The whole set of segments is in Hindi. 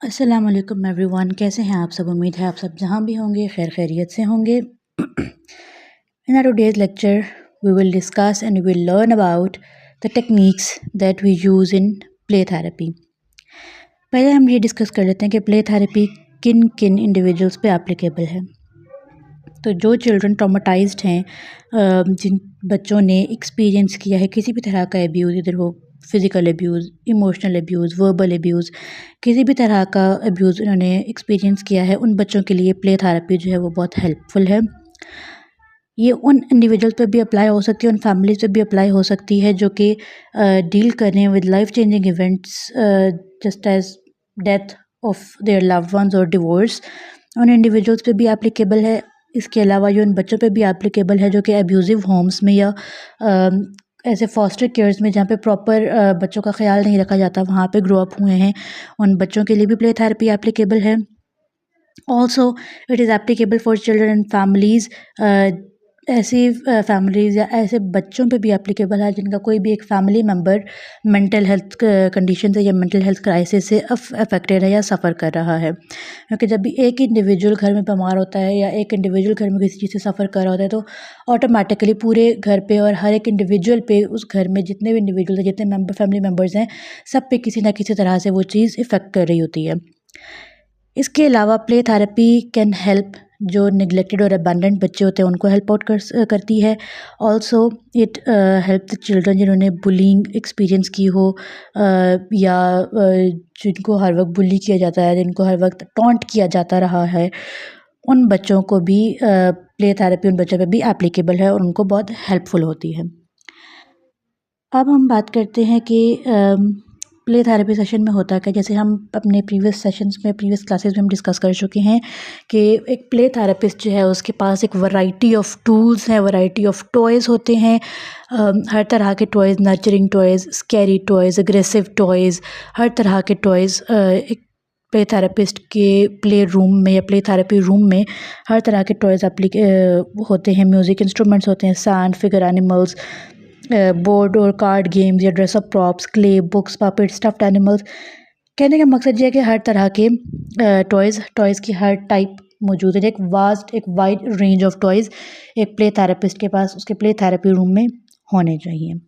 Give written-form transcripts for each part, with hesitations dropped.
अस्सलाम वालेकुम एवरीवन, कैसे हैं आप सब। उम्मीद है आप सब जहाँ भी होंगे खैर खैरियत से होंगे। In our today's lecture we will discuss and we will learn about the techniques that we use in play therapy। पहले हम ये डिस्कस कर लेते हैं कि प्ले थेरेपी किन किन इंडिविजुअल्स पे एप्लीकेबल है। तो जो चिल्ड्रन ट्रॉमेटाइज्ड हैं, जिन बच्चों ने एक्सपीरियंस किया है किसी भी तरह का एब्यूज़, इधर हो physical abuse, emotional abuse, verbal abuse, किसी भी तरह का एब्यूज़ उन्होंने एक्सपीरियंस किया है, उन बच्चों के लिए प्ले थेरेपी जो है वो बहुत हेल्पफुल है। ये उन इंडिविजुअल्स पे भी अप्लाई हो सकती है, उन फैमिलीज़ पे भी अप्लाई हो सकती है जो कि डील कर रहे हैं with life changing events just as death of their loved ones और डिवोर्स। उन इंडिविजुअल्स पे भी एप्लीकेबल है। इसके अलावा ये उन बच्चों पे भी एप्लीकेबल है जो कि एब्यूज़िव होम्स में या ऐसे फॉस्टर केयर्स में जहाँ पे प्रॉपर बच्चों का ख्याल नहीं रखा जाता, वहाँ पे ग्रो अप हुए हैं, उन बच्चों के लिए भी प्ले थेरेपी एप्लीकेबल है। Also it is applicable for children and families. ऐसी फैमिलीज़ या ऐसे बच्चों पे भी एप्लीकेबल है जिनका कोई भी एक family member mental health condition से या मेंटल हेल्थ क्राइसिस से अफेक्टेड है या सफ़र कर रहा है। क्योंकि जब भी एक इंडिविजुअल घर में बीमार होता है या एक इंडिविजुअल घर में किसी चीज़ से सफ़र कर रहा होता है तो ऑटोमेटिकली पूरे घर पे और हर एक इंडिविजुअल पे, उस घर में जितने भी इंडिविजुअल हैं, जितने फैमिली मेम्बर्स हैं, सब पे किसी ना किसी तरह से वो चीज़ इफ़ेक्ट कर रही होती है। इसके अलावा प्ले थेरेपी कैन हेल्प जो निगलेक्टेड और अबैंडन्ड बच्चे होते हैं उनको हेल्प आउट करती है। Also it help the children जिन्होंने बुलिंग एक्सपीरियंस की हो या जिनको हर वक्त बुली किया जाता है, जिनको हर वक्त टॉन्ट किया जाता रहा है, उन बच्चों को भी प्ले थेरेपी उन बच्चों पे भी एप्लीकेबल है और उनको बहुत हेल्पफुल होती है। अब हम बात करते हैं कि प्ले थेरेपी सेशन में होता क्या। जैसे हम अपने प्रीवियस सेशंस में, प्रीवियस क्लासेस में हम डिस्कस कर चुके हैं कि एक प्ले थेरेपिस्ट जो है उसके पास एक वैरायटी ऑफ टूल्स हैं, वैरायटी ऑफ टॉयज़ होते हैं। हर तरह के toys, nurturing toys, scary toys, aggressive toys, हर तरह के टॉयज़ एक प्ले थेरेपिस्ट के प्ले रूम में या प्ले थेरेपी रूम में हर तरह के टॉयज़ होते हैं। म्यूज़िक इंस्ट्रूमेंट्स होते हैं, सैंड, फिगर एनिमल्स, बोर्ड और कार्ड गेम्स या dress up props, clay, books, puppet, stuffed animals. कहने का मकसद ये है कि हर तरह के टॉयज़ की हर टाइप मौजूद है। एक वाइड रेंज ऑफ टॉयज़ एक प्ले थेरेपिस्ट के पास उसके प्ले थेरेपी रूम में होने चाहिए।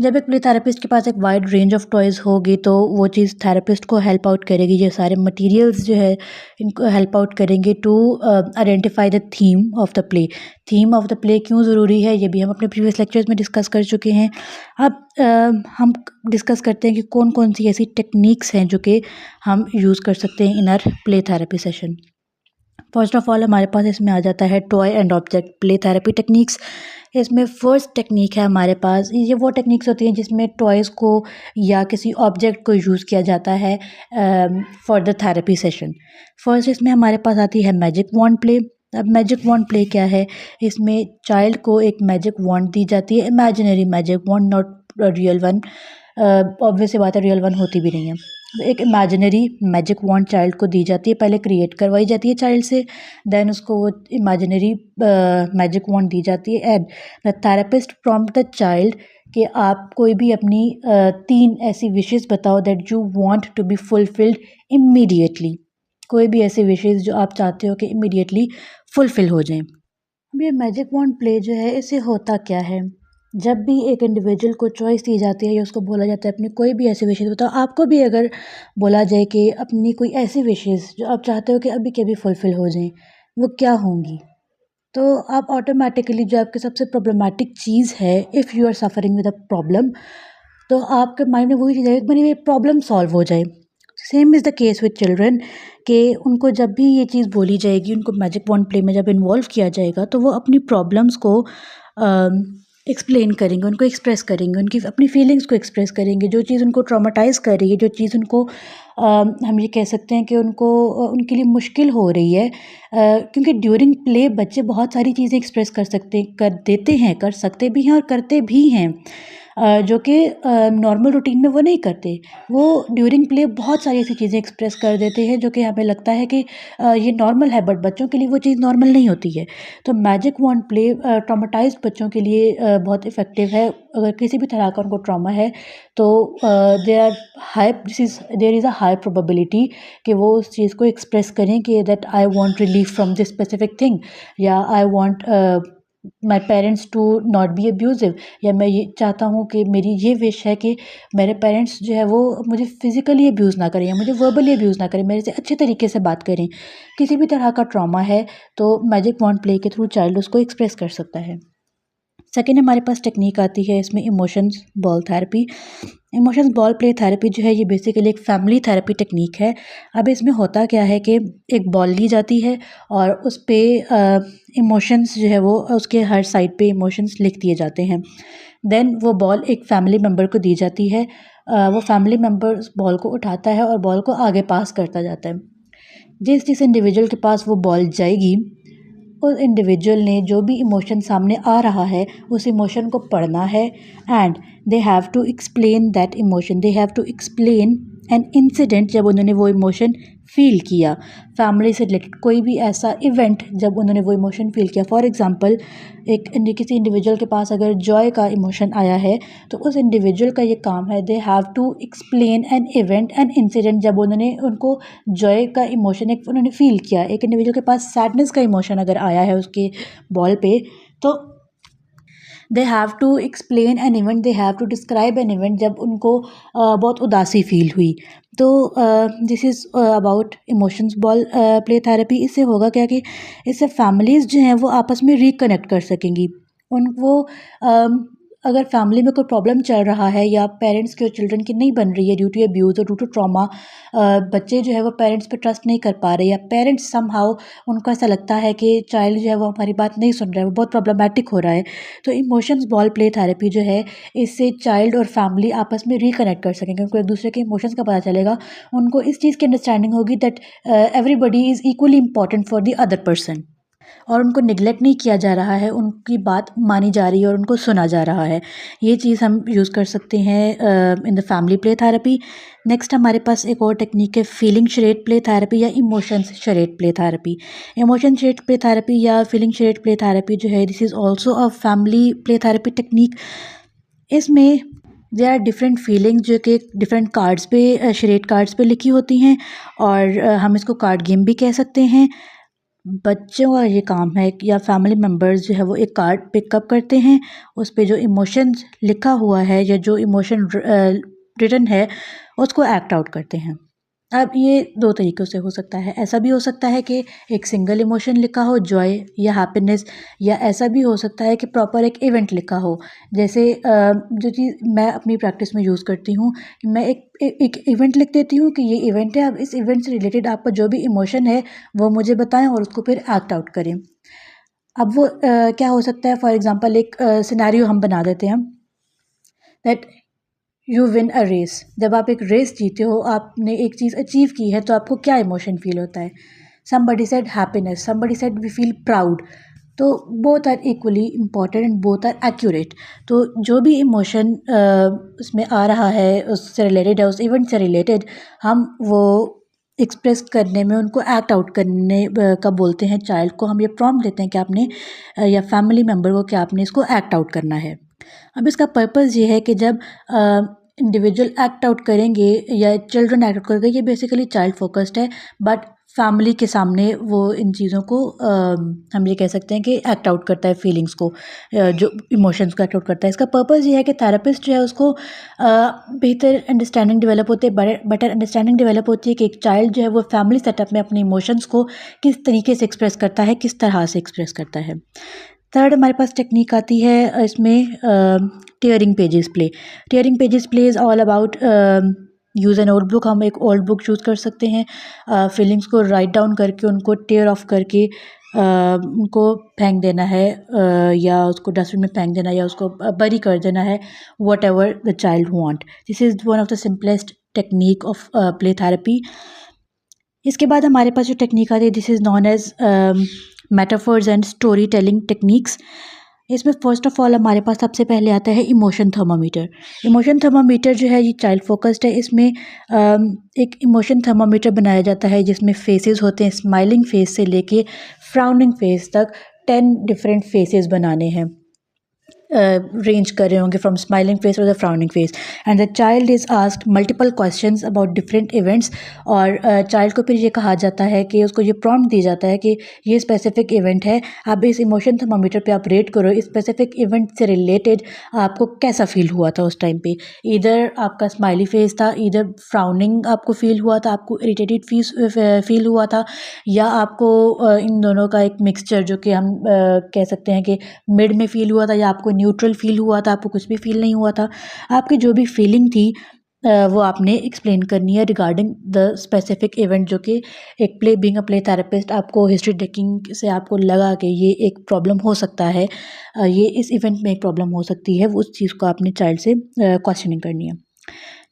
जब एक प्ले थेरेपिस्ट के पास एक वाइड रेंज ऑफ टॉयज़ होगी तो वो चीज़ थेरेपिस्ट को हेल्प आउट करेगी। ये सारे मटेरियल्स जो है इनको हेल्प आउट करेंगे to identify the theme of the play. Theme of the play क्यों ज़रूरी है ये भी हम अपने प्रीवियस लेक्चर्स में डिस्कस कर चुके हैं। अब हम डिस्कस करते हैं कि कौन कौन सी ऐसी टेक्निक्स हैं जो कि हम यूज़ कर सकते हैं in our play therapy session. First of all हमारे पास इसमें आ जाता है toy and object play therapy techniques. इसमें फर्स्ट टेक्निक है हमारे पास, ये वो टेक्निक्स होती हैं जिसमें टॉयज़ को या किसी ऑब्जेक्ट को यूज़ किया जाता है for the therapy session. First इसमें हमारे पास आती है मैजिक वॉन्ड प्ले। अब मैजिक वॉन्ड प्ले क्या है, इसमें चाइल्ड को एक मैजिक वॉन्ड दी जाती है, imaginary magic wand, not real one. Obvious सी बात है, रियल वन होती भी नहीं है। एक इमेजिनरी मैजिक वॉन्ड चाइल्ड को दी जाती है, पहले क्रिएट करवाई जाती है चाइल्ड से, देन उसको वो इमेजिनरी मैजिक वॉन्ड दी जाती है। And the therapist prompt the child कि आप कोई भी अपनी 3 ऐसी विशेस बताओ that you want to be fulfilled immediately. कोई भी ऐसी विशेस जो आप चाहते हो कि इमीडिएटली फुलफिल हो जाएं। अब ये मैजिक वॉन्ड प्ले जो है, इससे होता क्या है, जब भी एक इंडिविजुअल को चॉइस दी जाती है या उसको बोला जाता है अपनी कोई भी ऐसी विशेस बताओ, आपको भी अगर बोला जाए कि अपनी कोई ऐसी विशेस जो आप चाहते हो कि अभी के अभी फुलफिल हो जाएं, वो क्या होंगी, तो आप ऑटोमेटिकली जो आपकी सबसे प्रॉब्लमेटिक चीज़ है, if you are suffering with a problem, तो आपके माइंड में वही चीज़ है कि मेरी प्रॉब्लम सॉल्व हो जाए। Same is the case with children कि उनको जब भी ये चीज़ बोली जाएगी, उनको मैजिक वॉन्ड प्ले में जब इन्वॉल्व किया जाएगा तो वो अपनी प्रॉब्लम्स को एक्सप्लेन करेंगे, उनको एक्सप्रेस करेंगे, उनकी अपनी फीलिंग्स को एक्सप्रेस करेंगे। जो चीज़ उनको ट्रॉमाटाइज़ कर रही है, जो चीज़ उनको हम ये कह सकते हैं कि उनको उनके लिए मुश्किल हो रही है, क्योंकि ड्यूरिंग प्ले बच्चे बहुत सारी चीज़ें एक्सप्रेस कर देते हैं, कर सकते भी हैं और करते भी हैं, जो कि नॉर्मल रूटीन में वो नहीं करते। वो ड्यूरिंग प्ले बहुत सारी ऐसी चीज़ें एक्सप्रेस कर देते हैं जो कि हमें लगता है कि ये नॉर्मल है, बट बच्चों के लिए वो चीज़ नॉर्मल नहीं होती है। तो मैजिक वॉन्ड प्ले ट्रॉमाटाइज्ड बच्चों के लिए बहुत इफ़ेक्टिव है। अगर किसी भी तरह का उनको ट्रॉमा है तो there is a high probability कि वो उस चीज़ को एक्सप्रेस करें कि that I want relief from this specific thing, या I want my parents to not be abusive, या मैं ये चाहता हूँ कि मेरी ये विश है कि मेरे पेरेंट्स जो है वो मुझे फ़िज़िकली अब्यूज़ ना करें या मुझे वर्बली अब्यूज़ ना करें, मेरे से अच्छे तरीके से बात करें। किसी भी तरह का ट्रॉमा है तो मैजिक वॉन्ड प्ले के थ्रू चाइल्ड उसको एक्सप्रेस कर सकता है। सेकेंड हमारे पास टेक्निक आती है इसमें emotions ball therapy. Emotions ball play therapy जो है ये बेसिकली एक फैमिली थेरेपी टेक्निक है। अब इसमें होता क्या है कि एक बॉल ली जाती है और उस पर इमोशंस जो है वो उसके हर साइड पे इमोशंस लिख दिए जाते हैं। देन वो बॉल एक फैमिली मेम्बर को दी जाती है। वो फैमिली मेम्बर उस बॉल को उठाता है और बॉल को आगे पास करता जाता है। जिस इंडिविजुअल के पास वो बॉल जाएगी उस इंडिविजुअल ने जो भी इमोशन सामने आ रहा है उस इमोशन को पढ़ना है and they have to explain that emotion, they have to explain an incident जब उन्होंने वो इमोशन फ़ील किया, फैमिली से रिलेटेड कोई भी ऐसा इवेंट जब उन्होंने वो इमोशन फ़ील किया। फॉर एग्ज़ाम्पल किसी इंडिविजुअल के पास अगर जॉय का इमोशन आया है तो उस इंडिविजुअल का ये काम है they have to explain an event an incident जब उन्होंने उनको जॉय का इमोशन एक उन्होंने फ़ील किया। एक इंडिविजुअल के पास सैडनेस का इमोशन अगर आया है उसके बॉल पे तो they have to explain an event, they have to describe an event जब उनको बहुत उदासी फील हुई। तो this is about emotions ball play therapy. इससे होगा क्या कि इससे फैमिलीज़ जो हैं वो आपस में रिकनेक्ट कर सकेंगी। उनको अगर फैमिली में कोई प्रॉब्लम चल रहा है या पेरेंट्स की और चिल्ड्रन की नहीं बन रही है ड्यू टू अब्यूज़ और ड्यू टू ट्रॉमा, बच्चे जो है वो पेरेंट्स पे ट्रस्ट नहीं कर पा रहे या पेरेंट्स समहाउ उनको ऐसा लगता है कि चाइल्ड जो है वो हमारी बात नहीं सुन रहा है, वो बहुत प्रॉब्लमैटिक हो रहा है, तो इमोशंस बॉल प्ले थेरेपी जो है इससे चाइल्ड और फैमिली आपस में रिकनेक्ट कर सकेंगे। उनको एक दूसरे के इमोशंस का पता चलेगा, उनको इस चीज़ की अंडरस्टैंडिंग होगी that everybody is equally important for the other person और उनको निगलेक्ट नहीं किया जा रहा है, उनकी बात मानी जा रही है और उनको सुना जा रहा है। ये चीज़ हम यूज़ कर सकते हैं in the family play therapy. Next हमारे पास एक और टेक्निक है फीलिंग शरेड प्ले थेरेपी या emotions charade play therapy. Emotion charade play therapy या फीलिंग शरेड प्ले थेरेपी जो है this is also a family play therapy technique. इसमें देयर आर डिफरेंट फीलिंग्स जो कि डिफरेंट कार्ड्स पे शरेड कार्ड्स पे लिखी होती हैं और हम इसको कार्ड गेम भी कह सकते हैं। बच्चों का ये काम है या फैमिली मेम्बर्स जो है वो एक कार्ड पिकअप करते हैं, उस पे जो इमोशंस लिखा हुआ है या जो इमोशन रिटन है उसको एक्ट आउट करते हैं। अब ये दो तरीक़ों से हो सकता है, ऐसा भी हो सकता है कि एक सिंगल इमोशन लिखा हो जॉय या हैप्पीनेस, या ऐसा भी हो सकता है कि प्रॉपर एक इवेंट लिखा हो। जैसे जो चीज़ मैं अपनी प्रैक्टिस में यूज़ करती हूँ कि मैं एक इवेंट लिख देती हूँ कि ये इवेंट है, अब इस इवेंट से रिलेटेड आपका जो भी इमोशन है वो मुझे बताएं और उसको फिर एक्ट आउट करें। अब वो क्या हो सकता है, फॉर एग्ज़ाम्पल एक सिनेरियो हम बना देते हैं that you win a race. जब आप एक रेस जीते हो, आपने एक चीज़ अचीव की है, तो आपको क्या इमोशन फील होता है? Somebody said happiness, somebody said we feel proud. तो both are equally important and both are accurate. तो जो भी इमोशन उसमें आ रहा है उससे रिलेटेड है, उस इवेंट से रिलेटेड, हम वो एक्सप्रेस करने में उनको एक्ट आउट करने का बोलते हैं। चाइल्ड को हम ये प्रॉम्प्ट देते हैं कि आपने या फैमिली मेम्बर को कि आपने इसको एक्ट आउट करना है। अब इसका पर्पज़ ये है कि जब इंडिविजुअल एक्ट आउट करेंगे या चिल्ड्रन एक्ट आउट करेंगे, ये बेसिकली चाइल्ड फोकस्ड है, बट फैमिली के सामने वो इन चीज़ों को हम ये कह सकते हैं कि एक्ट आउट करता है फीलिंग्स को, जो इमोशंस को एक्ट आउट करता है। इसका पर्पज़ ये है कि थेरेपिस्ट जो है उसको बेहतर अंडरस्टैंडिंग डेवलप होती है, बेटर अंडरस्टैंडिंग डेवलप होती है कि एक चाइल्ड जो है वो फैमिली सेटअप में अपने इमोशंस को किस तरीके से एक्सप्रेस करता है, किस तरह से एक्सप्रेस करता है। थर्ड हमारे पास टेक्निक आती है इसमें tearing pages play. Tearing pages play is all about use an old book. हम एक ओल्ड बुक चूज़ कर सकते हैं, फीलिंग्स को राइट डाउन करके उनको टेयर ऑफ करके उनको फेंक देना है, या उसको डस्टबिन में फेंक देना, या उसको बरी कर देना है, whatever the child want. This is one of the simplest technique of play therapy. इसके बाद हमारे पास जो टेक्निक आती है this is known as metaphors and story telling techniques. इसमें फ़र्स्ट ऑफ़ ऑल हमारे पास सबसे पहले आता है इमोशन थर्मामीटर। इमोशन थर्मामीटर जो है ये चाइल्ड फोकस्ड है। इसमें एक इमोशन थर्मामीटर बनाया जाता है जिसमें फेसेस होते हैं, स्माइलिंग फेस से लेके फ्राउनिंग फेस तक 10 डिफरेंट फेसेस बनाने हैं। रेंज कर रहे होंगे फ्रॉम स्माइलिंग फेस और the frowning face, and the child is asked multiple questions about different events. और चाइल्ड को फिर ये कहा जाता है कि उसको ये प्रॉम्प्ट दिया जाता है कि ये स्पेसिफिक इवेंट है, अब इस इमोशन थर्मामीटर पे आप रेट करो, इस स्पेसिफिक इवेंट से रिलेटेड आपको कैसा फील हुआ था उस टाइम पे। इधर आपका स्माइली फेस था, इधर फ्राउनिंग आपको फील हुआ था, आपको इरिटेटेड फील हुआ था, या आपको इन दोनों का एक मिक्सचर जो कि हम कह सकते हैं कि मिड में फील हुआ था, या आपको न्यूट्रल फील हुआ था, आपको कुछ भी फील नहीं हुआ था। आपकी जो भी फीलिंग थी वो आपने एक्सप्लेन करनी है रिगार्डिंग द स्पेसिफिक इवेंट, जो कि एक बीइंग अ प्ले थेरेपिस्ट आपको हिस्ट्री टेकिंग से आपको लगा कि ये एक प्रॉब्लम हो सकता है, ये इस इवेंट में एक प्रॉब्लम हो सकती है, उस चीज़ को आपने चाइल्ड से क्वेश्चनिंग करनी है।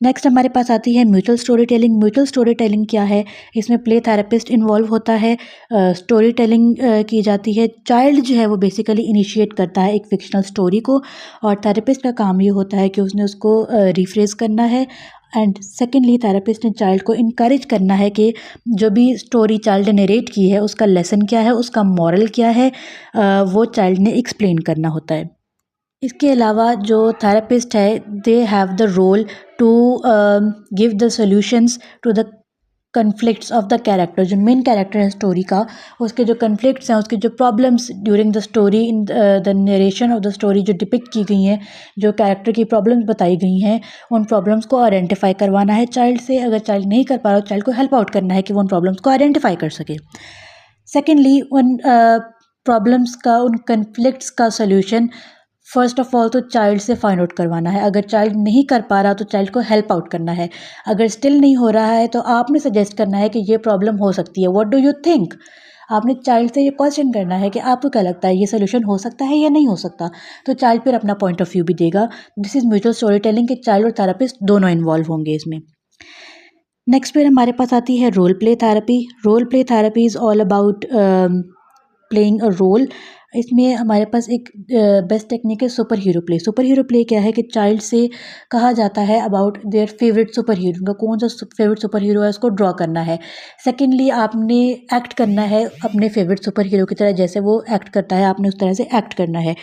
नेक्स्ट हमारे पास आती है mutual story telling. Mutual story telling क्या है? इसमें प्ले थेरेपिस्ट इन्वॉल्व होता है, स्टोरी टेलिंग की जाती है। चाइल्ड जो है वो बेसिकली इनिशिएट करता है एक फिक्शनल स्टोरी को, और थेरेपिस्ट का काम ये होता है कि उसने उसको रिफ्रेज करना है। एंड सेकेंडली थेरेपिस्ट ने चाइल्ड को इनकरेज करना है कि जो भी स्टोरी चाइल्ड ने नरेट की है उसका लेसन क्या है, उसका मॉरल क्या है, वो चाइल्ड ने एक्सप्लेन करना होता है। इसके अलावा जो थेरेपिस्ट है they have the role to give the solutions to the conflicts of the character. जो मेन कैरेक्टर है स्टोरी का, उसके जो कन्फ्लिक्ट्स हैं, उसके जो problems during the story, in the narration of the story जो डिपिक्ट की गई हैं, जो कैरेक्टर की प्रॉब्लम्स बताई गई हैं, उन प्रॉब्लम्स को आइडेंटिफाई करवाना है चाइल्ड से। अगर चाइल्ड नहीं कर पा रहा, चाइल्ड को हेल्प आउट करना है कि वो उन प्रॉब्लम्स को आइडेंटिफाई कर सके। सेकेंडली उन प्रॉब्लम्स का, उन कन्फ्लिक्ट्स का सोल्यूशन फर्स्ट ऑफ ऑल तो चाइल्ड से फाइंड आउट करवाना है। अगर चाइल्ड नहीं कर पा रहा तो चाइल्ड को हेल्प आउट करना है। अगर स्टिल नहीं हो रहा है तो आपने सजेस्ट करना है कि ये प्रॉब्लम हो सकती है, व्हाट डू यू थिंक। आपने चाइल्ड से ये क्वेश्चन करना है कि आपको क्या लगता है, ये सोल्यूशन हो सकता है या नहीं हो सकता। तो चाइल्ड फिर अपना पॉइंट ऑफ व्यू भी देगा। This is mutual story telling कि चाइल्ड और थेरेपिस्ट दोनों इन्वॉल्व होंगे इसमें। नेक्स्ट फिर हमारे पास आती है role play therapy. Role play therapy is all about playing a role. इसमें हमारे पास एक बेस्ट टेक्निक है super hero play. Super hero play क्या है कि चाइल्ड से कहा जाता है about their favourite super hero, उनका कौन सा फेवरेट सुपर हीरो है उसको ड्रॉ करना है। सेकेंडली आपने एक्ट करना है अपने फेवरेट सुपर हीरो की तरह, जैसे वो एक्ट करता है आपने उस तरह से एक्ट करना है।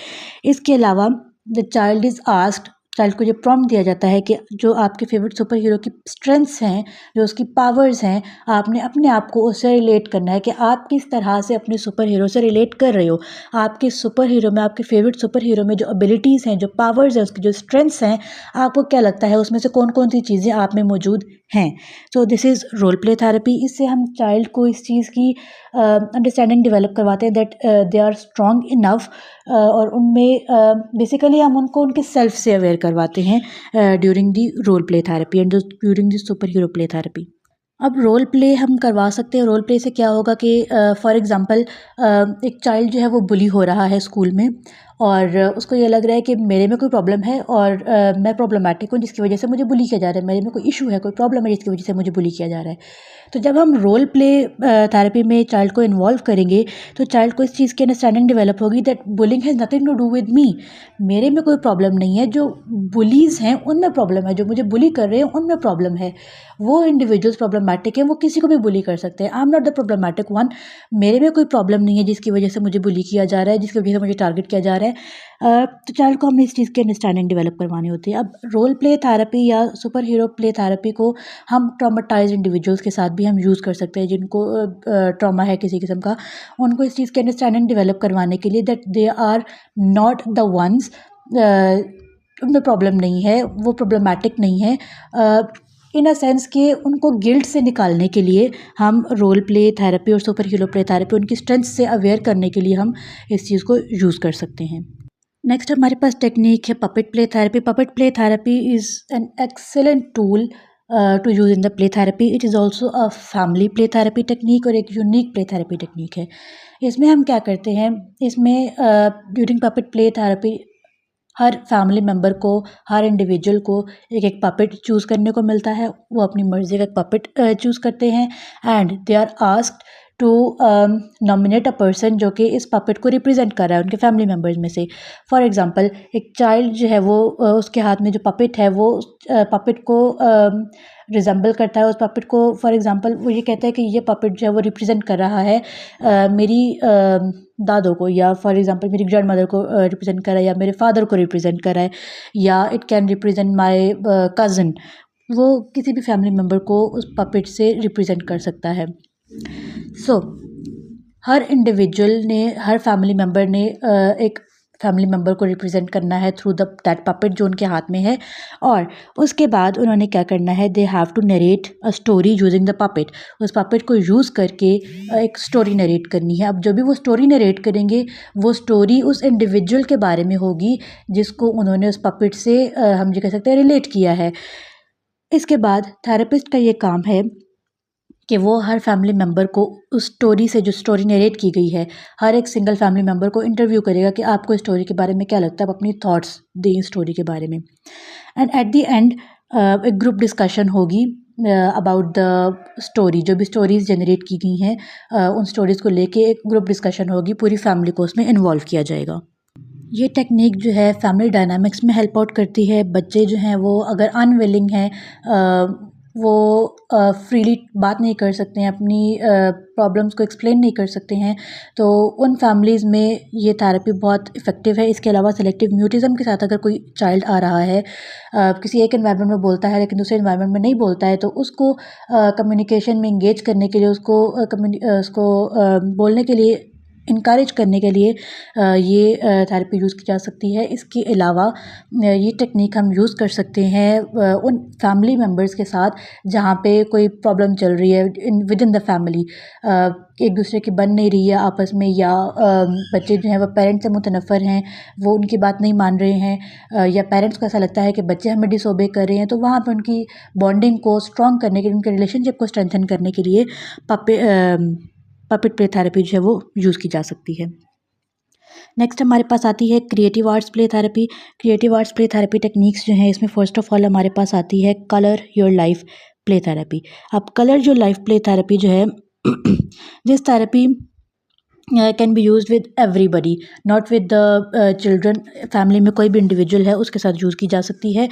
इसके अलावा the child is asked, child को ये प्रॉम्प्ट दिया जाता है कि जो आपके फेवरेट सुपर हीरो की स्ट्रेंथ्स हैं, जो उसकी पावर्स हैं, आपने अपने आप को उससे रिलेट करना है कि आप किस तरह से अपने सुपर हीरो से रिलेट कर रहे हो। आपके सुपर हीरो में, आपके फेवरेट सुपर हीरो में जो एबिलिटीज़ हैं, जो पावर्स हैं, उसकी जो स्ट्रेंथ्स हैं, आपको क्या लगता है उसमें से कौन कौन सी चीज़ें आप में मौजूद हैं। So this is role play therapy. इससे हम चाइल्ड को इस चीज़ की अंडरस्टैंडिंग डेवलप करवाते हैं that they are strong enough, और उनमें बेसिकली हम उनको उनके सेल्फ से अवेयर करवाते हैं during the role play therapy and during the super hero play therapy. अब रोल प्ले हम करवा सकते हैं। रोल प्ले से क्या होगा कि फॉर एग्ज़ाम्पल एक चाइल्ड जो है वो बुली हो रहा है स्कूल में, और उसको ये लग रहा है कि मेरे में कोई प्रॉब्लम है और मैं प्रॉब्लमैटिक हूँ जिसकी वजह से मुझे बुली किया जा रहा है, मेरे में कोई इशू है, कोई प्रॉब्लम है जिसकी वजह से मुझे बुली किया जा रहा है। तो जब हम रोल प्ले थेरेपी में चाइल्ड को इन्वॉल्व करेंगे तो चाइल्ड को इस चीज़ की अंडरस्टैंडिंग डेवलप होगी that bullying has nothing to do with me. मेरे में कोई प्रॉब्लम नहीं है, जो बुलीज़ हैं उनमें प्रॉब्लम है, जो मुझे बुली कर रहे हैं उनमें प्रॉब्लम है। वो इंडिविजुअल्स प्रॉब्लमैटिक है, वो किसी को भी बुली कर सकते हैं। I am not the problematic one. मेरे में कोई प्रॉब्लम नहीं है जिसकी वजह से मुझे बुली किया जा रहा है, जिसकी वजह से मुझे टारगेट किया जा रहा है। तो चाइल्ड को हमने इस चीज़ की अंडरस्टैंडिंग डेवलप करवानी होती है। अब रोल प्ले थेरेपी या सुपर हीरो प्ले थेरेपी को हम ट्रॉमाटाइज इंडिविजुअल्स के साथ भी हम यूज़ कर सकते हैं, जिनको ट्रॉमा है किसी किस्म का। उनको इस चीज़ की अंडरस्टैंडिंग डेवलप करवाने के लिए that they are not the ones, उनमें प्रॉब्लम नहीं है, वो प्रॉब्लमैटिक नहीं है, इन अ सेंस कि उनको गिल्ट से निकालने के लिए हम रोल प्ले थेरेपी और सुपर हीरो प्ले थेरेपी उनकी स्ट्रेंथ से अवेयर करने के लिए हम इस चीज़ को यूज़ कर सकते हैं। नेक्स्ट हमारे पास टेक्निक है puppet play therapy. Puppet play therapy is an excellent tool to use in the play therapy. It is also a family play therapy technique और एक यूनिक प्ले थेरेपी टेक्निक है। इसमें हम क्या करते हैं, इसमें ड्यूरिंग पपेट प्ले थेरेपी हर फैमिली मेम्बर को, हर इंडिविजुअल को एक एक पपेट चूज़ करने को मिलता है। वो अपनी मर्ज़ी का एक पपेट चूज़ करते हैं and they are asked to nominate a person जो कि इस पपेट को रिप्रेजेंट कर रहा है उनके फैमिली मेम्बर्स में से। फॉर एग्जांपल एक चाइल्ड जो है वो उसके हाथ में जो पपेट है वो पपेट को रिजेंबल करता है उस पपेट को। फॉर एग्जांपल वो ये कहता है कि ये पपेट जो है वो रिप्रेजेंट कर रहा है मेरी दादों को, या फॉर एग्जांपल मेरी ग्रैंड मदर को रिप्रेजेंट कर रहा है, या मेरे फादर को रिप्रेजेंट कर रहा है, या it can represent my cousin. वो किसी भी फैमिली मेम्बर को उस पपेट से रिप्रेजेंट कर सकता है। सो हर इंडिविजुअल ने, हर फैमिली मेम्बर ने एक फैमिली मेम्बर को रिप्रेजेंट करना है थ्रू दैट पपेट जो उनके हाथ में है। और उसके बाद उन्होंने क्या करना है, they have to narrate a story using the puppet. उस पपेट को यूज़ करके एक स्टोरी नरेट करनी है। अब जो भी वो स्टोरी नरेट करेंगे वो स्टोरी उस इंडिविजुअल के बारे में होगी जिसको उन्होंने उस पपेट से हम ये कह सकते हैं रिलेट किया है। इसके बाद थेरेपिस्ट का ये काम है कि वो हर फैमिली मेम्बर को उस स्टोरी से, जो स्टोरी नरेट की गई है, हर एक सिंगल फैमिली मेम्बर को इंटरव्यू करेगा कि आपको इस स्टोरी के बारे में क्या लगता है, आप अपनी थॉट्स दें स्टोरी के बारे में। एंड एट द एंड एक ग्रुप डिस्कशन होगी अबाउट द स्टोरी। जो भी स्टोरीज़ जनरेट की गई हैं उन स्टोरीज़ को लेके एक ग्रुप डिस्कशन होगी, पूरी फैमिली को उसमें इन्वॉल्व किया जाएगा। ये टेक्निक जो है फैमिली डायनामिक्स में हेल्प आउट करती है। बच्चे जो हैं वो अगर अनविलिंग हैं, वो फ्रीली बात नहीं कर सकते हैं, अपनी प्रॉब्लम्स को एक्सप्लेन नहीं कर सकते हैं, तो उन फैमिलीज़ में ये थेरेपी बहुत इफ़ेक्टिव है। इसके अलावा सेलेक्टिव म्यूटिज़म के साथ अगर कोई चाइल्ड आ रहा है, किसी एक एनवायरनमेंट में बोलता है लेकिन दूसरे एनवायरनमेंट में नहीं बोलता है, तो उसको कम्युनिकेशन में इंगेज करने के लिए, उसको बोलने के लिए इनकरेज करने के लिए ये थेरेपी यूज़ की जा सकती है। इसके अलावा ये टेक्निक हम यूज़ कर सकते हैं उन फैमिली मेम्बर्स के साथ जहाँ पे कोई प्रॉब्लम चल रही है विद इन द फैमिली, एक दूसरे की बन नहीं रही है आपस में, या बच्चे जो हैं वो पेरेंट्स से मुतनफ़र हैं, वो उनकी बात नहीं मान रहे हैं, या पेरेंट्स को ऐसा लगता है कि बच्चे हमें डिसओबे कर रहे हैं, तो वहाँ पे उनकी बॉन्डिंग को स्ट्रॉन्ग करने के लिए, उनके रिलेशनशिप को स्ट्रेंथन करने के लिए पपेट प्ले थेरेपी जो है वो यूज़ की जा सकती है। नेक्स्ट हमारे पास आती है creative arts play therapy. Creative arts play therapy techniques जो हैं, इसमें फ़र्स्ट ऑफ ऑल हमारे पास आती है colour your life play therapy. अब colour your life play therapy जो है this therapy can be use with everybody, not with the children. Family में कोई भी इंडिविजुअल है उसके साथ यूज़ की जा सकती है।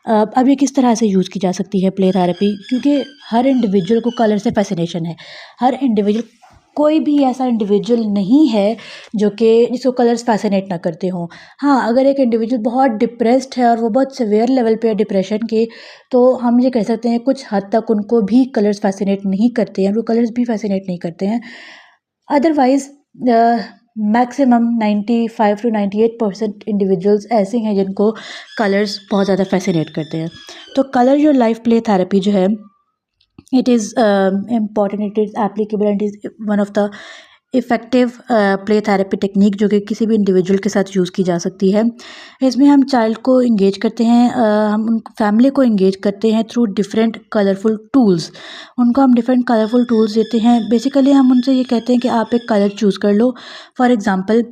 अब ये किस तरह से यूज़ की जा सकती है प्ले थेरेपी, क्योंकि हर इंडिविजुअल को कलर से फैसिनेशन है। हर इंडिविजुअल, कोई भी ऐसा इंडिविजुअल नहीं है जो कि जिसको कलर्स फैसिनेट ना करते हों। हाँ, अगर एक इंडिविजुअल बहुत डिप्रेस्ड है और वो बहुत सीवियर लेवल पे है डिप्रेशन के, तो हम ये कह सकते हैं कुछ हद तक उनको भी कलर्स फैसिनेट नहीं करते हैं, वो कलर्स भी फैसिनेट नहीं करते हैं। अदरवाइज़ मैक्सिमम 95 to 98% इंडिविजुअल्स ऐसे हैं जिनको कलर्स बहुत ज़्यादा फैसिनेट करते हैं। तो colour your life play therapy जो है, it is important, it is applicable and is one of the effective play therapy technique जो कि किसी भी इंडिविजुअल के साथ यूज़ की जा सकती है। इसमें हम चाइल्ड को इंगेज करते हैं, हम उन फैमिली को इंगेज करते हैं थ्रू डिफरेंट कलरफुल टूल्स। उनको हम डिफरेंट कलरफुल टूल्स देते हैं। बेसिकली हम उनसे ये कहते हैं कि आप एक कलर चूज़ कर लो। फॉर एग्ज़ाम्पल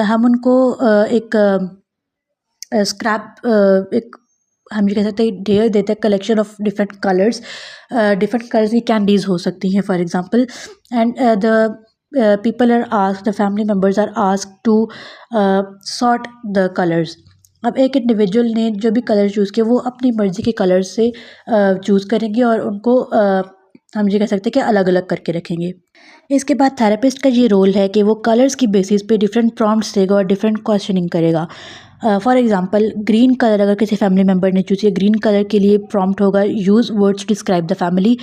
हम उनको एक स्क्रैप एक हम ये कह सकते हैं ढेर देते हैं, कलेक्शन ऑफ डिफरेंट कलर्स की कैंडीज़ हो सकती हैं for example. And the people are asked, the family members are asked to sort the colours. अब एक इंडिविजुअल ने जो भी कलर चूज़ किए वो अपनी मर्ज़ी के कलर्स से चूज़ करेंगे और उनको हम ये कह सकते हैं कि अलग अलग करके रखेंगे। इसके बाद थेरेपिस्ट का ये रोल है कि वो कलर्स की बेसिस पे डिफरेंट प्रॉम्प्ट्स देगा और डिफरेंट क्वेश्चनिंग करेगा। फॉर एग्ज़ाम्पल ग्रीन कलर अगर किसी फैमिली मेम्बर ने चूज़ किया, ग्रीन कलर के लिए प्रॉम्प्ट होगा use words to describe the family.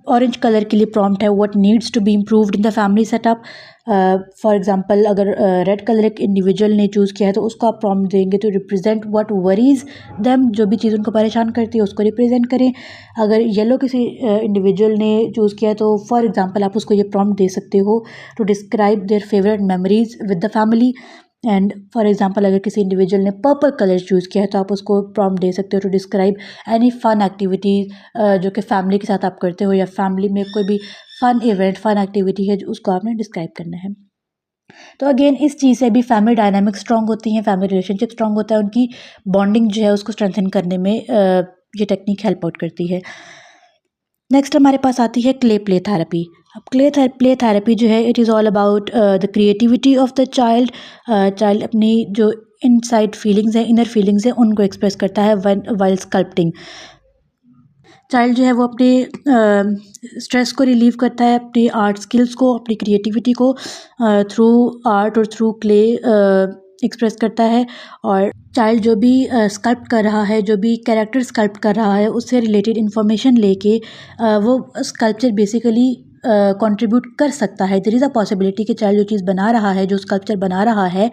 Orange colour के लिए प्रॉम्प्ट है what needs to be improved in the family setup. For example अगर रेड कलर एक इंडिविजुअल ने चूज़ किया है तो उसको आप प्रॉम्प्ट देंगे to represent what worries them, जो भी चीज़ उनको परेशान करती है उसको रिप्रेजेंट करें। अगर येलो किसी इंडिविजुअल ने चूज़ किया है तो फॉर एग्ज़ाम्पल आप उसको ये प्रॉम्प्ट दे सकते हो to describe their favourite memories with the family. And for example अगर किसी इंडिविजुअल ने पर्पल कलर चूज़ किया है तो आप उसको प्रॉम्प्ट दे सकते हो to describe any fun activities जो कि फैमिली के साथ आप करते हो, या फैमिली में कोई भी फ़न इवेंट, फ़न एक्टिविटी है उसको आपने डिस्क्राइब करना है। तो अगेन इस चीज़ से भी फैमिली डायनामिक्स स्ट्रॉन्ग होती हैं, फैमिली रिलेशनशिप स्ट्रॉन्ग होता है, उनकी बॉन्डिंग जो है उसको स्ट्रेंथन करने में ये टेक्निक हेल्प आउट करती है। नेक्स्ट हमारे पास आती है क्ले प्ले थेरेपी। अब प्ले थेरेपी जो है it is all about the creativity of the child. Child अपनी जो इनसाइड फीलिंग्स हैं, इनर फीलिंग्स हैं, उनको एक्सप्रेस करता है वाइल स्कल्पटिंग। चाइल्ड जो है वो अपने स्ट्रेस को रिलीव करता है, अपनी आर्ट स्किल्स को, अपनी क्रिएटिविटी को थ्रू आर्ट और थ्रू क्ले एक्सप्रेस करता है। और चाइल्ड जो भी स्कल्प्ट कर रहा है, जो भी कैरेक्टर स्कल्प्ट कर रहा है, उससे रिलेटेड इन्फॉर्मेशन लेके वो स्कल्पचर बेसिकली कंट्रीब्यूट कर सकता है। देयर इज़ अ पॉसिबिलिटी कि चाइल्ड जो चीज़ बना रहा है, जो स्कल्पचर बना रहा है,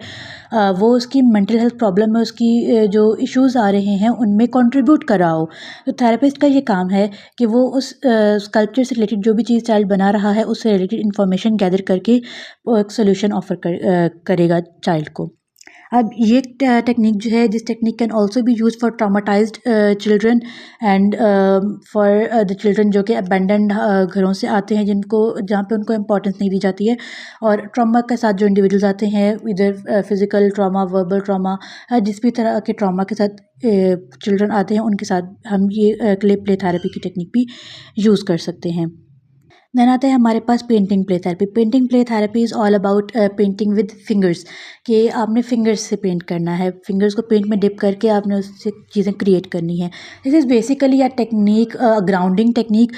वो उसकी मेंटल हेल्थ प्रॉब्लम में उसकी जो इश्यूज़ आ रहे हैं उनमें कंट्रीब्यूट कर रहा हो। तो थेरेपिस्ट का ये काम है कि वो उस स्कल्पचर से रिलेटेड जो भी चीज़ चाइल्ड बना रहा है उससे रिलेटेड इन्फॉर्मेशन गैदर करके वो एक सोल्यूशन ऑफर करेगा चाइल्ड को। अब ये टेक्निक जो है, this technique can also be use for traumatized children and for the children जो कि अबेंडेंड घरों से आते हैं, जिनको जहाँ पे उनको इम्पोर्टेंस नहीं दी जाती है। और ट्रामा के साथ जो इंडिविजुअल्स आते हैं, इधर फिज़िकल ट्रामा, वर्बल ट्रामा, जिस भी तरह के ट्रामा के साथ चिल्ड्रन आते हैं, उनके साथ हम ये क्ले प्ले थेरेपी की टेक्निक भी यूज़ कर सकते हैं। देन आता है हमारे पास painting play therapy. Painting play therapy is all about painting with fingers, कि आपने फिंगर्स से पेंट करना है, फिंगर्स को पेंट में डिप करके आपने उससे चीज़ें क्रिएट करनी है। This is basically a technique, grounding technique,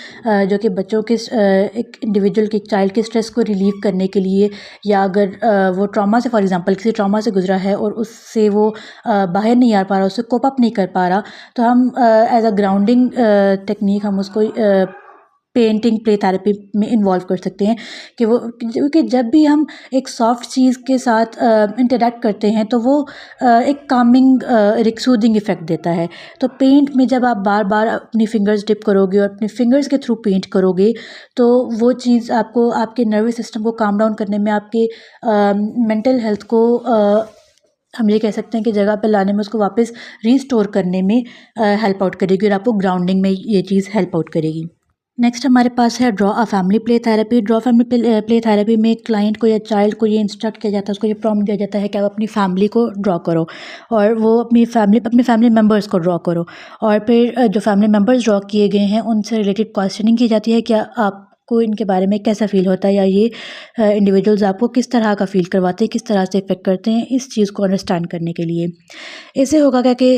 जो कि बच्चों के एक इंडिविजुअल के चाइल्ड के स्ट्रेस को रिलीव करने के लिए, या अगर वो ट्रॉमा से, फॉर एग्जांपल किसी ट्रॉमा से गुजरा है और उससे वो बाहर नहीं आ पा रहा, उससे कोप अप नहीं कर पा रहा, तो हम एज अ ग्राउंडिंग टेक्निक हम उसको पेंटिंग प्ले थेरेपी में इन्वॉल्व कर सकते हैं। कि वो, क्योंकि जब भी हम एक सॉफ्ट चीज़ के साथ इंटरेक्ट करते हैं तो वो एक कामिंग, एक सूदिंग इफ़ेक्ट देता है। तो पेंट में जब आप बार बार अपनी फिंगर्स डिप करोगे और अपनी फिंगर्स के थ्रू पेंट करोगे, तो वो चीज़ आपको आपके नर्वस सिस्टम को काम डाउन करने में, आपके मेंटल हेल्थ को हम ये कह सकते हैं कि जगह पे लाने में, उसको वापस रीस्टोर करने में हेल्प आउट करेगी, और आपको ग्राउंडिंग में ये चीज़ हेल्प आउट करेगी। नेक्स्ट हमारे पास है draw a family play therapy. Draw family play therapy में क्लाइंट को या चाइल्ड को ये इंस्ट्रक्ट किया जाता है, उसको ये प्रॉम्प्ट दिया जाता है कि आप अपनी फैमिली को ड्रॉ करो, और वो अपनी फैमिली मेम्बर्स को ड्रॉ करो। और फिर जो फैमिली मेम्बर्स ड्रॉ किए गए हैं उनसे रिलेटेड क्वेश्चनिंग की जाती है, क्या आपको इनके बारे में कैसा फ़ील होता है, या ये इंडिविजुअल्स आपको किस तरह का फ़ील करवाते हैं, किस तरह से इफ़ेक्ट करते हैं, इस चीज़ को अंडरस्टैंड करने के लिए। इससे होगा क्या कि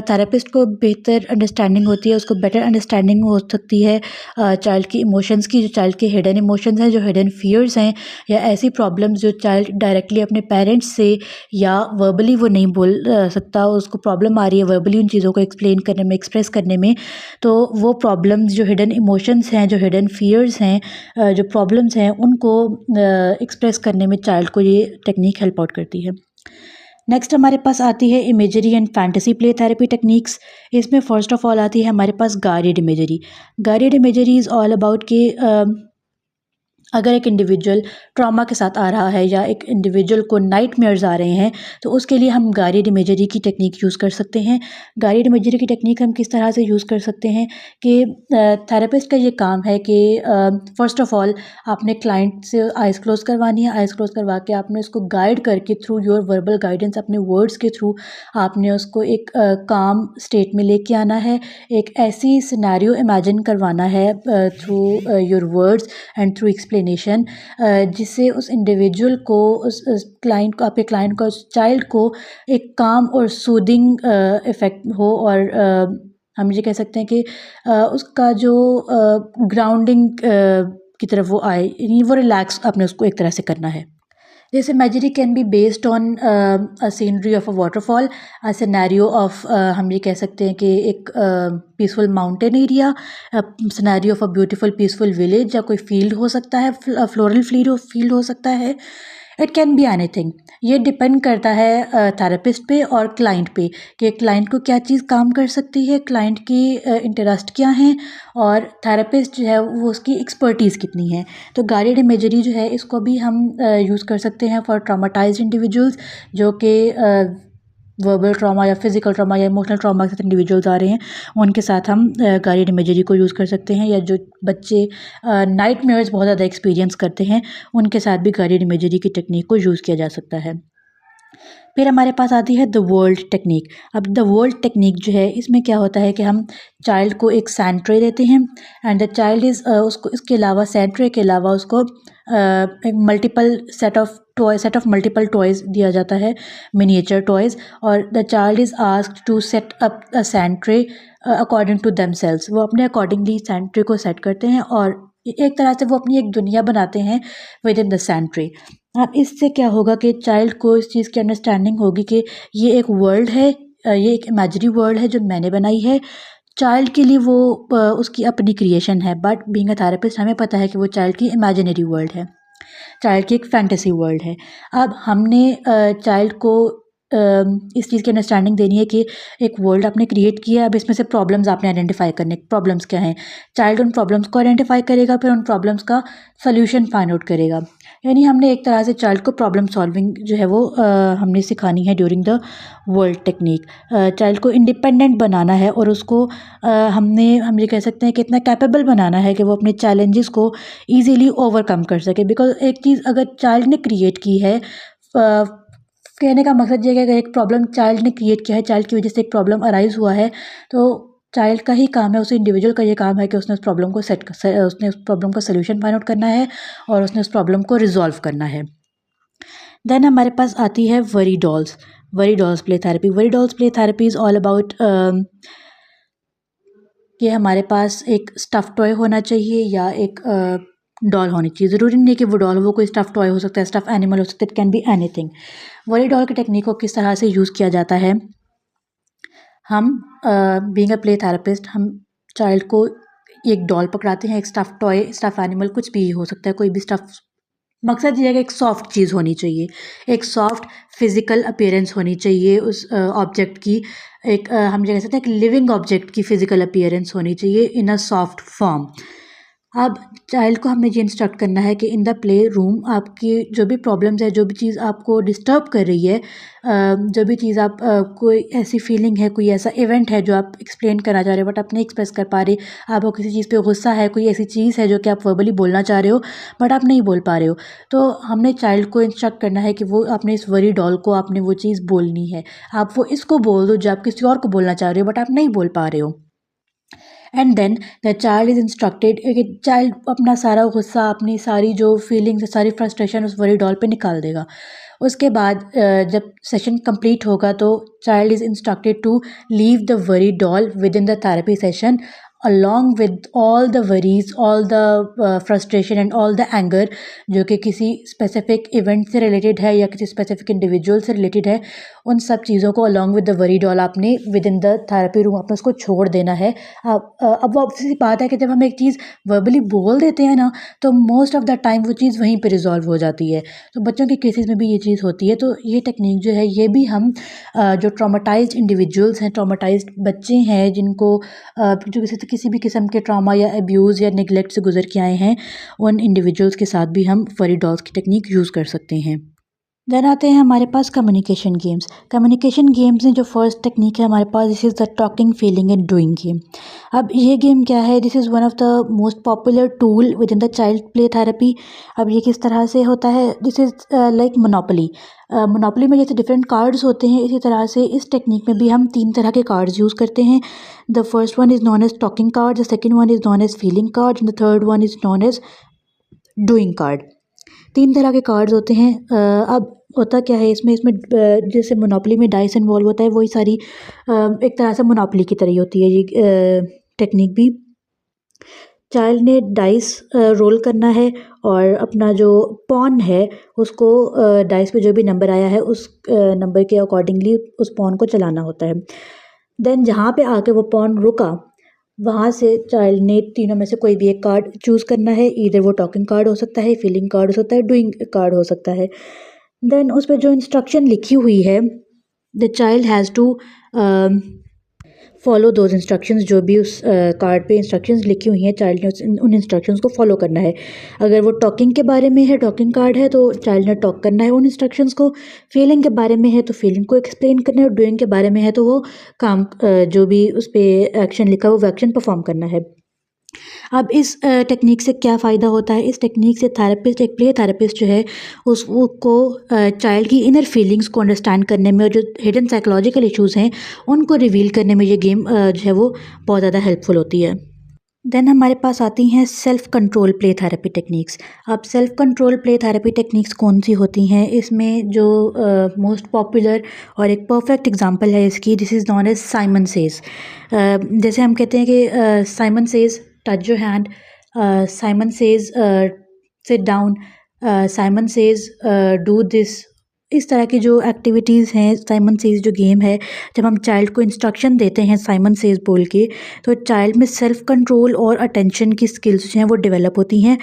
थेरेपिस्ट को बेहतर अंडरस्टैंडिंग होती है, उसको बेटर अंडरस्टैंडिंग हो सकती है चाइल्ड की इमोशंस की, जो चाइल्ड के हिडन इमोशंस हैं, जो हिडन फियर्स हैं, या ऐसी प्रॉब्लम्स जो चाइल्ड डायरेक्टली अपने पेरेंट्स से या वर्बली वो नहीं बोल सकता, उसको प्रॉब्लम आ रही है वर्बली उन चीज़ों को एक्सप्लेन करने में, एक्सप्रेस करने में। तो वो प्रॉब्लम्स, जो हिडन इमोशंस हैं, जो हिडन फियर्स हैं, जो प्रॉब्लम्स हैं, उनको एक्सप्रेस करने में चाइल्ड को ये टेक्निक हेल्प आउट करती है। नेक्स्ट हमारे पास आती है imagery and fantasy play therapy techniques. इसमें फ़र्स्ट ऑफ ऑल आती है हमारे पास guided imagery. Guided imagery is all about कि अगर एक इंडिविजुअल ट्रॉमा के साथ आ रहा है, या एक इंडिविजुअल को नाइटमेयर्स आ रहे हैं, तो उसके लिए हम गाइडेड इमेजरी की टेक्निक यूज़ कर सकते हैं। गाइडेड इमेजरी की टेक्निक हम किस तरह से यूज़ कर सकते हैं कि थेरेपिस्ट का ये काम है कि फ़र्स्ट ऑफ ऑल आपने क्लाइंट से आइज़ क्लोज़ करवानी है। आइज़ क्लोज़ करवा के आपने उसको गाइड करके, थ्रू योर वर्बल गाइडेंस, अपने वर्ड्स के थ्रू आपने उसको एक काम स्टेट में लेके आना है। एक ऐसी सिनेरियो इमेजिन करवाना है through your words and through explanation, जिससे उस इंडिविजुअल को, उस क्लाइंट को, आपके क्लाइंट को, उस चाइल्ड को एक काम और सूदिंग इफ़ेक्ट हो, और हम ये कह सकते हैं कि उसका जो ग्राउंडिंग की तरफ वो आए, यानी वो रिलैक्स आपने उसको एक तरह से करना है। This imagery can be based on a scenery of a waterfall, a scenario of हम ये कह सकते हैं कि एक peaceful mountain area, scenario of a beautiful peaceful village, या कोई फील्ड हो सकता है, फ्लोरल फील्ड हो सकता है। It can be anything. ये डिपेंड करता है थेरेपिस्ट पे और क्लाइंट पे, कि क्लाइंट को क्या चीज़ काम कर सकती है, क्लाइंट की इंटरेस्ट क्या हैं, और थेरेपिस्ट जो है वो उसकी एक्सपर्टीज़ कितनी है। तो गाइडेड इमेजरी जो है, इसको भी हम यूज़ कर सकते हैं फॉर ट्रॉमाटाइज्ड इंडिविजुअल्स, जो कि वर्बल ट्रॉमा या फिज़िकल ट्रॉमा या इमोशनल ट्रॉमा के साथ इंडिविजुअल्स आ रहे हैं, उनके साथ हम गाइडेड इमेजरी को यूज़ कर सकते हैं। या जो बच्चे नाइटमेयर्स बहुत ज़्यादा एक्सपीरियंस करते हैं, उनके साथ भी गाइडेड इमेजरी की टेक्निक को यूज़ किया जा सकता है। फिर हमारे पास आती है द वर्ल्ड टेक्निक। अब द वर्ल्ड टेक्निक जो है इसमें क्या होता है कि हम चाइल्ड को एक सैंड ट्रे देते हैं एंड द चाइल्ड इज़ उसको इसके अलावा सैंड ट्रे के अलावा उसको एक multiple set of multiple toys दिया जाता है, मिनिएचर टॉयज़, और the child is asked to set up a sand tray according to themselves. वो अपने अकॉर्डिंगली सैंड ट्रे को सेट करते हैं और एक तरह से वो अपनी एक दुनिया बनाते हैं with in the sand tray. अब इससे क्या होगा कि चाइल्ड को इस चीज़ की अंडरस्टैंडिंग होगी कि ये एक वर्ल्ड है, ये एक इमेजिनरी वर्ल्ड है जो मैंने बनाई है। चाइल्ड के लिए वो उसकी अपनी क्रिएशन है, बट बीइंग अ थेरेपिस्ट हमें पता है कि वो चाइल्ड की इमेजिनरी वर्ल्ड है, चाइल्ड की एक फैंटेसी वर्ल्ड है। अब हमने चाइल्ड को इस चीज़ की अंडरस्टैंडिंग देनी है कि एक वर्ल्ड आपने क्रिएट किया है, अब इसमें से प्रॉब्लम्स आपने आइडेंटिफाई करने, प्रॉब्लम्स क्या हैं। चाइल्ड उन प्रॉब्लम्स को आइडेंटिफाई करेगा, फिर उन प्रॉब्लम्स का सोल्यूशन फाइंड आउट करेगा। यानी हमने एक तरह से चाइल्ड को प्रॉब्लम सॉल्विंग जो है वो हमने सिखानी है during the world technique. Child को इंडिपेंडेंट बनाना है और उसको हम ये कह सकते हैं कि इतना कैपेबल बनाना है कि वो अपने चैलेंजेस को ईजीली ओवरकम कर सके। बिकॉज एक चीज़ अगर चाइल्ड ने क्रिएट की है, कहने का मकसद ये है कि अगर एक प्रॉब्लम चाइल्ड ने क्रिएट किया है, चाइल्ड की वजह से एक प्रॉब्लम अराइज हुआ है, तो चाइल्ड का ही काम है, उस इंडिविजुअल का ये काम है कि उसने उस प्रॉब्लम को उसने उस प्रॉब्लम का सोल्यूशन फाइंड आउट करना है और उसने उस प्रॉब्लम को रिजॉल्व करना है। देन हमारे पास आती है worry dolls. Worry dolls play therapy. Worry dolls play therapy is all about कि हमारे पास एक स्टफ़ टॉय होना चाहिए या एक डॉल होनी चाहिए। ज़रूरी नहीं है कि वो डॉल वो कोई स्टफ़ टॉय हो सकता है, स्टफ़ एनिमल हो सकता है, it can be anything. Worry doll की टेक्निक को किस तरह से यूज़ किया जाता है, हम बीइंग अ प्ले थेरेपिस्ट हम चाइल्ड को एक डॉल पकड़ाते हैं, एक स्टफ़ टॉय, स्टफ़ एनिमल कुछ भी हो सकता है, कोई भी स्टफ़। मकसद ये है कि एक सॉफ्ट चीज़ होनी चाहिए, एक सॉफ्ट फिज़िकल अपीयरेंस होनी चाहिए उस ऑब्जेक्ट की। एक हम ये कह सकते हैं एक लिविंग ऑब्जेक्ट की फ़िज़िकल अपीयरेंस होनी चाहिए इन अ सॉफ्ट फॉर्म। अब चाइल्ड को हमने ये इंस्ट्रक्ट करना है कि इन द प्ले रूम आपकी जो भी प्रॉब्लम्स है, जो भी चीज़ आपको डिस्टर्ब कर रही है, जो भी चीज़ आप कोई ऐसी फीलिंग है, कोई ऐसा इवेंट है जो आप एक्सप्लेन करना चाह रहे हो बट आप नहीं एक्सप्रेस कर पा रहे, आपको किसी चीज़ पे गुस्सा है, कोई ऐसी चीज़ है जो कि आप वर्बली बोलना चाह रहे हो बट आप नहीं बोल पा रहे हो, तो हमने चाइल्ड को इंस्ट्रक्ट करना है कि वो अपने इस वरी डॉल को आपने वो चीज़ बोलनी है। आप वो इसको बोल दो जो आप किसी और को बोलना चाह रहे हो बट आप नहीं बोल पा रहे हो। And then the child is instructed कि चाइल्ड अपना सारा गुस्सा, अपनी सारी जो फीलिंग्स, सारी फ्रस्ट्रेशन उस वरी डॉल पे निकाल देगा। उसके बाद जब सेशन कंप्लीट होगा तो child is instructed to leave the worry doll within the therapy session along with all the worries, all the frustration and all the anger जो कि किसी स्पेसिफिक इवेंट से रिलेटेड है या किसी स्पेसिफिक इंडिविजुअल से रिलेटेड है, उन सब चीज़ों को along with the worry doll आपने within the therapy room आपने उसको छोड़ देना है। अब वो ऑब्वियसली बात है कि जब हम एक चीज़ वर्बली बोल देते हैं ना, तो मोस्ट ऑफ द टाइम वो चीज़ वहीं पे रिजॉल्व हो जाती है। तो बच्चों के केसेस में भी ये चीज़ होती है। तो ये टेक्निक जो है ये भी हम जो ट्रॉमाटाइज्ड इंडिविजुअल्स हैं, ट्रॉमाटाइज्ड बच्चे हैं जिनको जो किसी भी किस्म के ट्रॉमा या अब्यूज़ या निगलेक्ट से गुजर के आए हैं, उन इंडिविजुअल्स के साथ भी हम वरी डॉल्स की टेक्निक यूज़ कर सकते हैं। देन आते हैं हमारे पास कम्युनिकेशन गेम्स। कम्युनिकेशन गेम्स में जो फर्स्ट टेक्निक है हमारे पास, this is the talking, feeling and doing game. अब ये गेम क्या है, this is one of the most popular tool within the child play therapy. अब ये किस तरह से होता है, this is like Monopoly. Monopoly में जैसे डिफरेंट कार्ड्स होते हैं, इसी तरह से इस टेक्निक में भी हम 3 तरह के कार्ड्स यूज़ करते हैं। The first one is known as talking card, the second one is known as feeling card and the third one is known as doing card. 3 तरह के कार्ड्स होते हैं। अब होता क्या है इसमें इसमें जैसे मोनोपोली में डाइस इन्वॉल्व होता है, वही सारी एक तरह से मोनोपोली की तरह ही होती है ये टेक्निक भी। चाइल्ड ने डाइस रोल करना है और अपना जो पॉन है उसको डाइस पे जो भी नंबर आया है उस नंबर के अकॉर्डिंगली उस पॉन को चलाना होता है। देन जहाँ पे आके वो पॉन रुका, वहाँ से चाइल्ड ने तीनों में से कोई भी एक कार्ड चूज़ करना है। ईदर वो टॉकिंग कार्ड हो सकता है, फीलिंग कार्ड हो सकता है, डूइंग कार्ड हो सकता है। देन उस पे जो इंस्ट्रक्शन लिखी हुई है, the child has to follow those instructions. जो भी उस कार्ड पे इंस्ट्रक्शंस लिखी हुई हैं, चाइल्ड ने उन इंस्ट्रक्शंस को फॉलो करना है। अगर वो टॉकिंग के बारे में है, टॉकिंग कार्ड है, तो चाइल्ड ने टॉक करना है उन इंस्ट्रक्शंस को। फीलिंग के बारे में है तो फीलिंग को एक्सप्लेन करना है, और डूइंग के बारे में है तो वो काम जो भी उस पर एक्शन लिखा है वो एक्शन परफॉर्म करना है। अब इस टेक्निक से क्या फ़ायदा होता है, इस टेक्निक से थेरेपिस्ट, एक प्ले थेरेपिस्ट जो है उसको चाइल्ड की इनर फीलिंग्स को अंडरस्टैंड करने में और जो हिडन साइकोलॉजिकल इश्यूज़ हैं उनको रिवील करने में ये गेम जो है वो बहुत ज़्यादा हेल्पफुल होती है। देन हमारे पास आती हैं self control play therapy techniques. अब self control play therapy techniques कौन सी होती हैं, इसमें जो मोस्ट पॉपुलर और एक परफेक्ट एग्जांपल है इसकी, this is known as Simon says. जैसे हम कहते हैं कि Simon says touch your hand, Simon says sit down, Simon says do this, इस तरह की जो एक्टिविटीज़ हैं, साइमन सेज जो गेम है, जब हम चाइल्ड को इंस्ट्रक्शन देते हैं साइमन सेज बोल के, तो चाइल्ड में सेल्फ कंट्रोल और अटेंशन की स्किल्स जो हैं वो डेवलप होती हैं।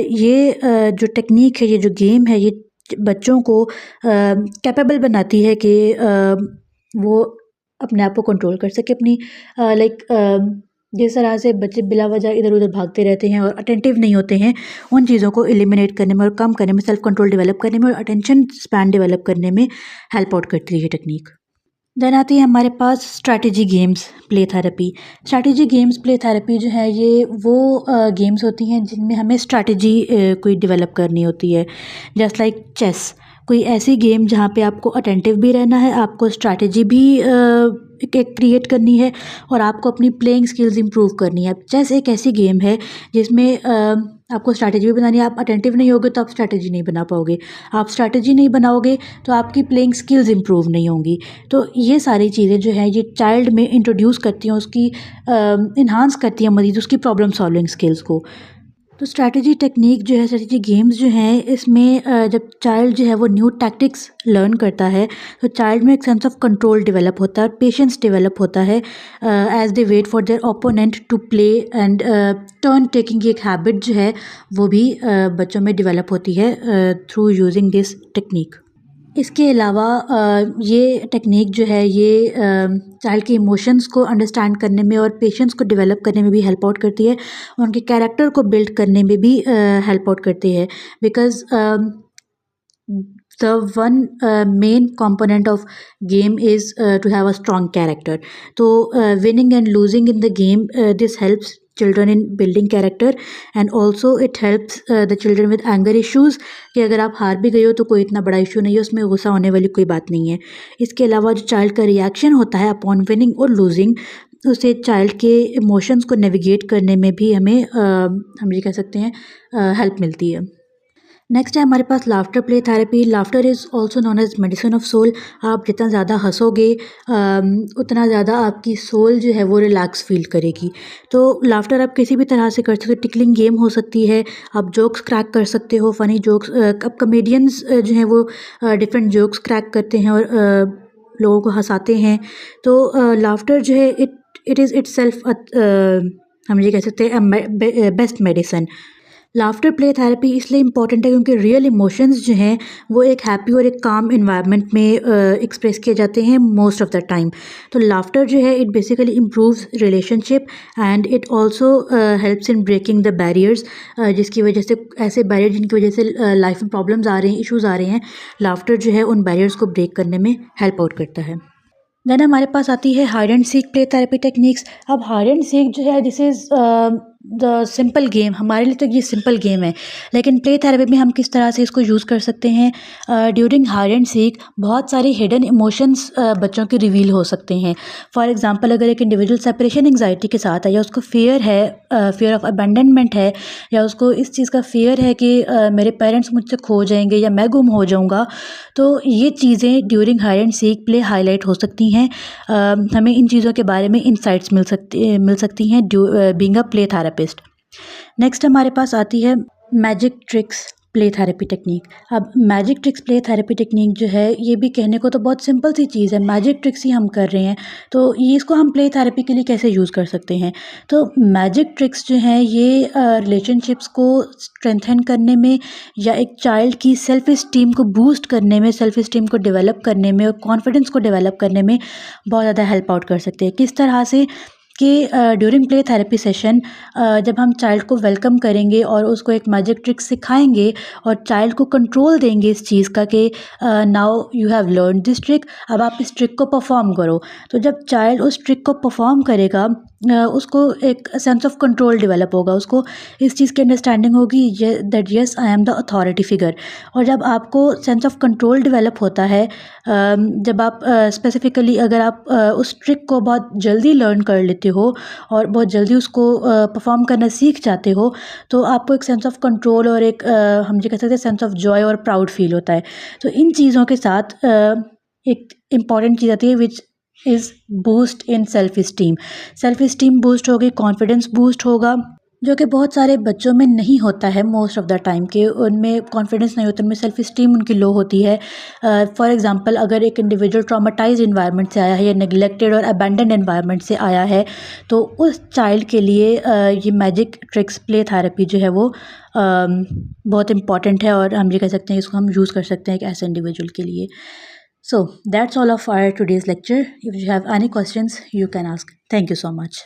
ये जो टेक्निक है, ये जो गेम है, ये बच्चों को कैपेबल बनाती है कि वो अपने आप को कंट्रोल कर सके अपनी जिस तरह से बच्चे बिला वजह इधर उधर भागते रहते हैं और अटेंटिव नहीं होते हैं, उन चीज़ों को एलिमिनेट करने में और कम करने में, सेल्फ कंट्रोल डेवलप करने में और अटेंशन स्पैन डेवलप करने में हेल्प आउट करती है ये टेक्निक। देन आती है हमारे पास strategy games play therapy. Strategy games play therapy जो है ये वो गेम्स होती हैं जिनमें हमें स्ट्रैटेजी कोई डेवलप करनी होती है, जस्ट लाइक चेस। कोई ऐसी गेम जहाँ पे आपको अटेंटिव भी रहना है, आपको स्ट्रैटेजी भी क्रिएट करनी है और आपको अपनी प्लेइंग स्किल्स इंप्रूव करनी है। चेस एक ऐसी गेम है जिसमें आपको स्ट्रैटेजी भी बनानी है। आप अटेंटिव नहीं होगे तो आप स्ट्रैटेजी नहीं बना पाओगे, आप स्ट्रैटेजी नहीं बनाओगे तो आपकी प्लेइंग स्किल्स इंप्रूव नहीं होंगी। तो ये सारी चीज़ें जो है ये चाइल्ड में इंट्रोड्यूस करती हैं, उसकी इन्हांस करती हैं मज़ीद उसकी प्रॉब्लम सॉल्विंग स्किल्स को। तो स्ट्रैटेजी टेक्निक जो है, स्ट्रैटेजी गेम्स जो हैं, इसमें जब चाइल्ड जो है वो न्यू टैक्टिक्स लर्न करता है तो चाइल्ड में एक सेंस ऑफ कंट्रोल डेवलप होता है और पेशेंस डेवलप होता है as they wait for their opponent to play and turn taking की एक हैबिट जो है वो भी बच्चों में डेवलप होती है थ्रू यूजिंग दिस टेक्निक। इसके अलावा ये टेक्निक जो है ये चाइल्ड के इमोशंस को अंडरस्टैंड करने में और पेशेंस को डेवलप करने में भी हेल्प आउट करती है, उनके कैरेक्टर को बिल्ड करने में भी हेल्प आउट करती है, because the one main component of game is to have a strong character. So winning and losing in the game, this helps children in building character and also it helps the children with anger issues कि अगर आप हार भी गए हो तो कोई इतना बड़ा इशू नहीं है, उसमें गुस्सा होने वाली कोई बात नहीं है। इसके अलावा जो चाइल्ड का रिएक्शन होता है अपॉन विनिंग और लूजिंग, उससे चाइल्ड के इमोशंस को नेविगेट करने में भी हमें हम ये कह सकते हैं हेल्प मिलती है। नेक्स्ट है हमारे पास laughter play therapy. Laughter is also known as medicine of soul. आप जितना ज़्यादा हंसोगे उतना ज़्यादा आपकी सोल जो है वो रिलैक्स फील करेगी। तो लाफ्टर आप किसी भी तरह से कर सकते हो, टिकलिंग गेम हो सकती है, आप जोक्स क्रैक कर सकते हो, फ़नी जोक्स। अब कमेडियंस जो हैं वो डिफरेंट जोक्स क्रैक करते हैं और लोगों को हंसाते हैं। तो लाफ्टर जो है इट इज़ इटसेल्फ हम ये कह सकते हैं best medicine. Laughter play therapy इसलिए इम्पॉर्टेंट है क्योंकि रियल इमोशंस जो हैं वो एक हैप्पी और एक काम इन्वायरमेंट में एक्सप्रेस किए जाते हैं मोस्ट ऑफ द टाइम। तो लाफ्टर जो है it basically improves relationship and it also helps in breaking the barriers, जिसकी वजह से ऐसे बैरियर जिनकी वजह से लाइफ में प्रॉब्लम्स आ रहे हैं, इश्यूज़ आ रहे हैं, लाफ्टर जो है उन बैरियर्स को ब्रेक करने में हेल्प आउट करता है। देन हमारे पास आती है hide and seek play therapy techniques. अब हाइड एंड सीक जो है this is the simple game. हमारे लिए तो ये सिंपल गेम है, लेकिन प्ले थेरेपी में हम किस तरह से इसको यूज़ कर सकते हैं। ड्यूरिंग हाइड एंड सीक बहुत सारी हिडन इमोशंस बच्चों के रिवील हो सकते हैं। फॉर एग्जांपल अगर एक इंडिविजुअल सेपरेशन एंग्जाइटी के साथ है, या उसको फियर है, फियर ऑफ अबैंडनमेंट है, या उसको इस चीज़ का फियर है कि मेरे पेरेंट्स मुझसे खो जाएंगे या मैं गुम हो जाऊंगा, तो ये चीज़ें during hide and seek play highlight हो सकती हैं। हमें इन चीज़ों के बारे में इंसाइट्स मिल सकती हैं being a play therapist. Next हमारे पास आती है magic tricks play therapy technique. अब magic tricks play therapy technique जो है ये भी कहने को तो बहुत सिंपल सी चीज़ है, मैजिक ट्रिक्स ही हम कर रहे हैं, तो ये इसको हम प्ले थेरेपी के लिए कैसे यूज़ कर सकते हैं। तो मैजिक ट्रिक्स जो हैं ये रिलेशनशिप्स को स्ट्रेंथन करने में या एक चाइल्ड की सेल्फ इस्टीम को बूस्ट करने में, सेल्फ इस्टीम को डेवलप करने में और कॉन्फिडेंस को डेवलप करने में बहुत ज़्यादा हेल्प आउट कर सकते हैं। किस तरह से कि ड्यूरिंग प्ले थेरेपी सेशन जब हम चाइल्ड को वेलकम करेंगे और उसको एक मैजिक ट्रिक सिखाएंगे और चाइल्ड को कंट्रोल देंगे इस चीज़ का कि now you have learn this trick, अब आप इस ट्रिक को परफॉर्म करो। तो जब चाइल्ड उस ट्रिक को परफॉर्म करेगा उसको एक सेंस ऑफ कंट्रोल डेवलप होगा, उसको इस चीज़ की अंडरस्टैंडिंग होगी that yes I am the authority figure. और जब आपको सेंस ऑफ कंट्रोल डेवलप होता है, जब आप स्पेसिफिकली अगर आप उस ट्रिक को बहुत जल्दी लर्न कर लेते हो और बहुत जल्दी उसको परफॉर्म करना सीख जाते हो, तो आपको एक सेंस ऑफ कंट्रोल और एक हम ये कह सकते हैं सेंस ऑफ जॉय और प्राउड फील होता है। तो इन चीज़ों के साथ एक इम्पॉर्टेंट चीज़ आती है which is boost in self esteem. Self esteem boost होगी, कॉन्फिडेंस बूस्ट होगा, जो कि बहुत सारे बच्चों में नहीं होता है मोस्ट ऑफ द टाइम, के उनमें कॉन्फिडेंस नहीं होता, उनमें सेल्फ इस्टीम उनकी लो होती है। फॉर एग्जांपल अगर एक इंडिविजुअल ट्रॉमेटाइज्ड इन्वायरमेंट से आया है या नेग्लेक्टेड और अबैंडन एनवायरनमेंट से आया है, तो उस चाइल्ड के लिए ये मैजिक ट्रिक्स प्ले थेरेपी जो है वो बहुत इंपॉर्टेंट है, और हम ये कह सकते हैं इसको हम यूज़ कर सकते हैं एक ऐसे इंडिविजुअल के लिए। So that's all of our today's lecture. If you have any questions, you can ask. Thank you so much.